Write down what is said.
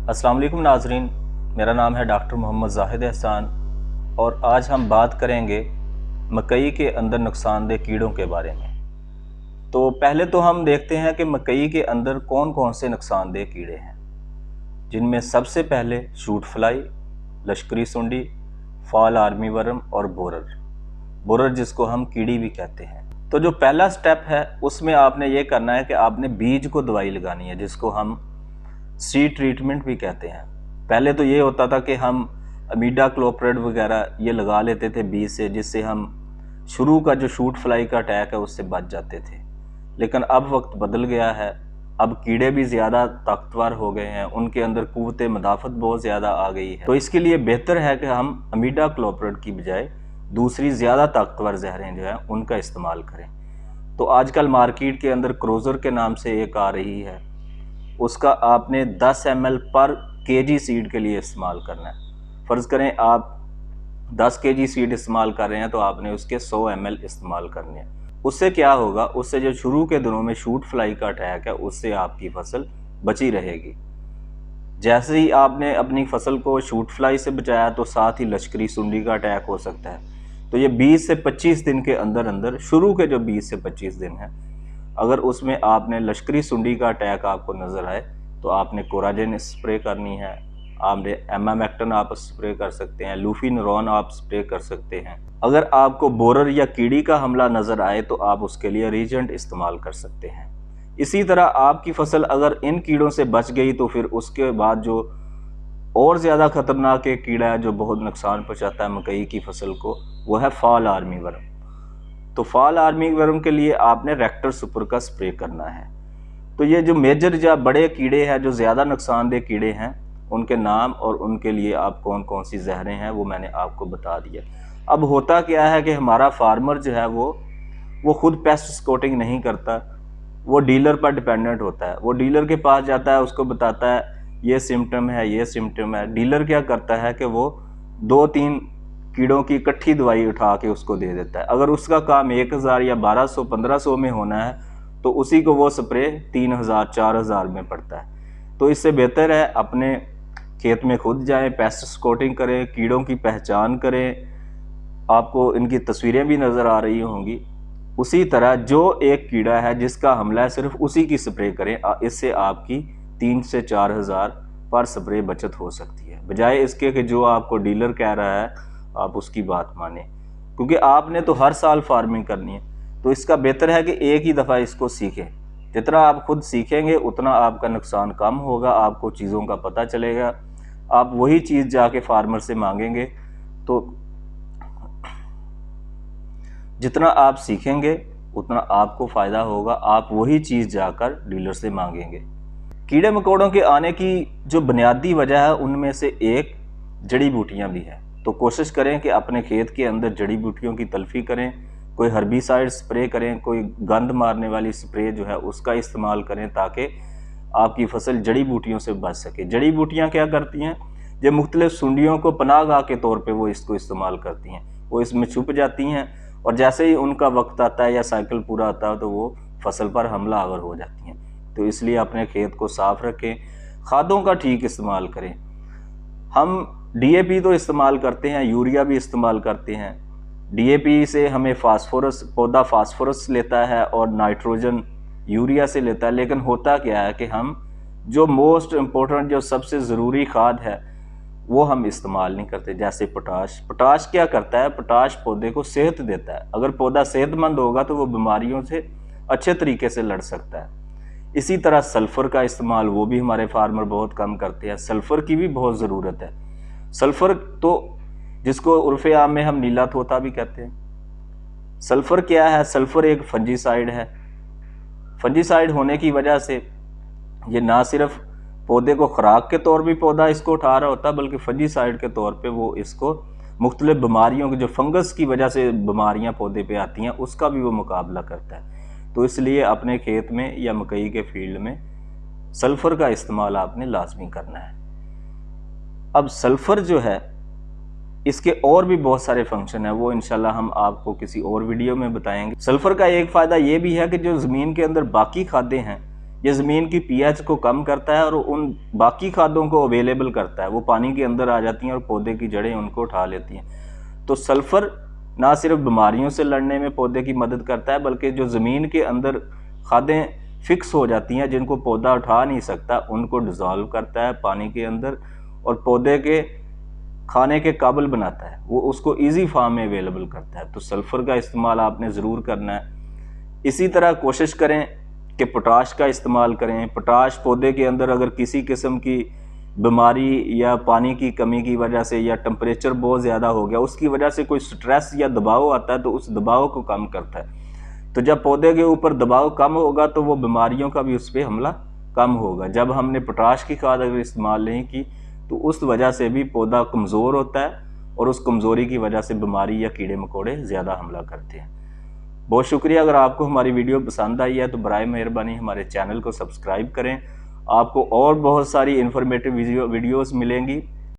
अस्सलाम वालेकुम नाजरीन, मेरा नाम है डॉक्टर मोहम्मद जाहिद एहसान और आज हम बात करेंगे मकई के अंदर नुकसानदेह कीड़ों के बारे में। तो पहले तो हम देखते हैं कि मकई के अंदर कौन कौन से नुकसानदेह कीड़े हैं, जिनमें सबसे पहले शूट फ्लाई, लश्करी सुंडी, फॉल आर्मी वर्म और बोरर जिसको हम कीड़ी भी कहते हैं। तो जो पहला स्टेप है उसमें आपने ये करना है कि आपने बीज को दवाई लगानी है, जिसको हम सीड ट्रीटमेंट भी कहते हैं। पहले तो ये होता था कि हम इमिडाक्लोप्रिड वगैरह ये लगा लेते थे बीज से, जिससे हम शुरू का जो शूट फ्लाई का अटैक है उससे बच जाते थे। लेकिन अब वक्त बदल गया है, अब कीड़े भी ज़्यादा ताकतवर हो गए हैं, उनके अंदर क़ुव्वत मदाफ़त बहुत ज़्यादा आ गई है। तो इसके लिए बेहतर है कि हम इमिडाक्लोप्रिड की बजाय दूसरी ज़्यादा ताकतवर जहरें जो हैं उनका इस्तेमाल करें। तो आजकल मार्केट के अंदर क्रोज़र के नाम से एक आ रही है, उसका आपने 10 ml पर kg सीड के लिए इस्तेमाल करना है। फ़र्ज़ करें आप 10 kg सीड इस्तेमाल कर रहे हैं तो आपने उसके 100 ml इस्तेमाल करने हैं। उससे क्या होगा, उससे जो शुरू के दिनों में शूट फ्लाई का अटैक है उससे आपकी फसल बची रहेगी। जैसे ही आपने अपनी फसल को शूट फ्लाई से बचाया तो साथ ही लश्करी सुंडी का अटैक हो सकता है। तो ये 20 से 25 दिन के अंदर अंदर, शुरू के जो 20 से 25 दिन हैं, अगर उसमें आपने लश्करी सुंडी का अटैक आपको नज़र आए तो आपने कोराजेन स्प्रे करनी है, आपने एमामेक्टिन आप स्प्रे कर सकते हैं, लूफिनरॉन आप स्प्रे कर सकते हैं। अगर आपको बोरर या कीड़ी का हमला नज़र आए तो आप उसके लिए रीजेंट इस्तेमाल कर सकते हैं। इसी तरह आपकी फसल अगर इन कीड़ों से बच गई तो फिर उसके बाद जो और ज़्यादा ख़तरनाक एक कीड़ा है जो बहुत नुकसान पहुँचाता है मकई की फसल को, वो है फॉल आर्मी वर्म। तो फॉल आर्मी वर्म के लिए आपने रेक्टर सुपर का स्प्रे करना है। तो ये जो मेजर या बड़े कीड़े हैं, जो ज़्यादा नुकसानदेह कीड़े हैं, उनके नाम और उनके लिए आप कौन कौन सी जहरें हैं वो मैंने आपको बता दिया। अब होता क्या है कि हमारा फार्मर जो है वो खुद पेस्ट स्कोटिंग नहीं करता, वो डीलर पर डिपेंडेंट होता है। वो डीलर के पास जाता है, उसको बताता है ये सिम्टम है, ये सिम्टम है। डीलर क्या करता है कि वो 2-3 कीड़ों की इकट्ठी दवाई उठा के उसको दे देता है। अगर उसका काम 1000 या 1200-1500 में होना है तो उसी को वो स्प्रे 3000-4000 में पड़ता है। तो इससे बेहतर है अपने खेत में खुद जाएं, पेस्ट स्कोटिंग करें, कीड़ों की पहचान करें। आपको इनकी तस्वीरें भी नज़र आ रही होंगी। उसी तरह जो एक कीड़ा है जिसका हमला है, सिर्फ उसी की स्प्रे करें। इससे आपकी 3 से 4000 पर स्प्रे बचत हो सकती है, बजाय इसके कि जो आपको डीलर कह रहा है आप उसकी बात माने, क्योंकि आपने तो हर साल फार्मिंग करनी है। तो इसका बेहतर है कि एक ही दफ़ा इसको सीखें। जितना आप खुद सीखेंगे उतना आपका नुकसान कम होगा, आपको चीज़ों का पता चलेगा। आप वही चीज़ जाके फार्मर से मांगेंगे तो जितना आप सीखेंगे उतना आपको फ़ायदा होगा, आप वही चीज़ जाकर डीलर से मांगेंगे। कीड़े मकोड़ों के आने की जो बुनियादी वजह है उनमें से एक जड़ी बूटियाँ भी हैं। तो कोशिश करें कि अपने खेत के अंदर जड़ी बूटियों की तल्फी करें, कोई हर्बिसाइड स्प्रे करें, कोई गंद मारने वाली स्प्रे जो है उसका इस्तेमाल करें, ताकि आपकी फसल जड़ी बूटियों से बच सके। जड़ी बूटियाँ क्या करती हैं, ये मुख्तलिफ सुंडियों को पनाहगाह के तौर पे वो इसको इस्तेमाल करती हैं। वो इसमें छुप जाती हैं और जैसे ही उनका वक्त आता है या साइकिल पूरा आता है तो वो फसल पर हमला आवर हो जाती हैं। तो इसलिए अपने खेत को साफ़ रखें, खादों का ठीक इस्तेमाल करें। हम DAP तो इस्तेमाल करते हैं, यूरिया भी इस्तेमाल करते हैं। DAP से हमें फास्फोरस, पौधा फास्फोरस लेता है और नाइट्रोजन यूरिया से लेता है। लेकिन होता क्या है कि हम जो मोस्ट इम्पोर्टेंट, जो सबसे ज़रूरी खाद है वो हम इस्तेमाल नहीं करते, जैसे पोटाश क्या करता है, पोटाश पौधे को सेहत देता है। अगर पौधा सेहतमंद होगा तो वो बीमारियों से अच्छे तरीके से लड़ सकता है। इसी तरह सल्फ़र का इस्तेमाल वो भी हमारे फार्मर बहुत कम करते हैं। सल्फ़र की भी बहुत ज़रूरत है। सल्फ़र तो जिसको उर्फ़े आम में हम नीला तोता भी कहते हैं। सल्फ़र क्या है, सल्फ़र एक फंजीसाइड है। फंजीसाइड होने की वजह से ये ना सिर्फ पौधे को खुराक के तौर भी पौधा इसको उठा रहा होता, बल्कि फंजीसाइड के तौर पे वो इसको मुख्तलिफ बीमारियों की, जो फंगस की वजह से बीमारियां पौधे पे आती हैं, उसका भी वो मुकाबला करता है। तो इसलिए अपने खेत में या मकई के फील्ड में सल्फ़र का इस्तेमाल आपने लाजमी करना है। अब सल्फ़र जो है इसके और भी बहुत सारे फंक्शन है, वो इंशाल्लाह हम आपको किसी और वीडियो में बताएंगे। सल्फ़र का एक फ़ायदा ये भी है कि जो ज़मीन के अंदर बाकी खादें हैं یہ زمین کی پی ایچ کو کم کرتا ہے اور ان باقی کھادوں کو اویلیبل کرتا ہے، وہ پانی کے اندر آ جاتی ہیں اور پودے کی جڑیں ان کو اٹھا لیتی ہیں۔ تو سلفر نہ صرف بیماریوں سے لڑنے میں پودے کی مدد کرتا ہے، بلکہ جو زمین کے اندر کھادیں فکس ہو جاتی ہیں جن کو پودا اٹھا نہیں سکتا، ان کو ڈیزالو کرتا ہے پانی کے اندر اور پودے کے کھانے کے قابل بناتا ہے، وہ اس کو ایزی فارم میں اویلیبل کرتا ہے۔ تو سلفر کا استعمال آپ نے ضرور کرنا ہے۔ اسی طرح کوشش کریں کہ پوٹاش کا استعمال کریں۔ پوٹاش پودے کے اندر اگر کسی قسم کی بیماری یا پانی کی کمی کی وجہ سے یا ٹمپریچر بہت زیادہ ہو گیا، اس کی وجہ سے کوئی سٹریس یا دباؤ آتا ہے تو اس دباؤ کو کم کرتا ہے۔ تو جب پودے کے اوپر دباؤ کم ہوگا تو وہ بیماریوں کا بھی اس پہ حملہ کم ہوگا۔ جب ہم نے پوٹاش کی کھاد اگر استعمال نہیں کی تو اس وجہ سے بھی پودا کمزور ہوتا ہے اور اس کمزوری کی وجہ سے بیماری یا کیڑے مکوڑے زیادہ حملہ کرتے ہیں۔ بہت شکریہ۔ اگر آپ کو ہماری ویڈیو پسند آئی ہے تو برائے مہربانی ہمارے چینل کو سبسکرائب کریں۔ آپ کو اور بہت ساری انفارمیٹیو ویڈیوز ملیں گی۔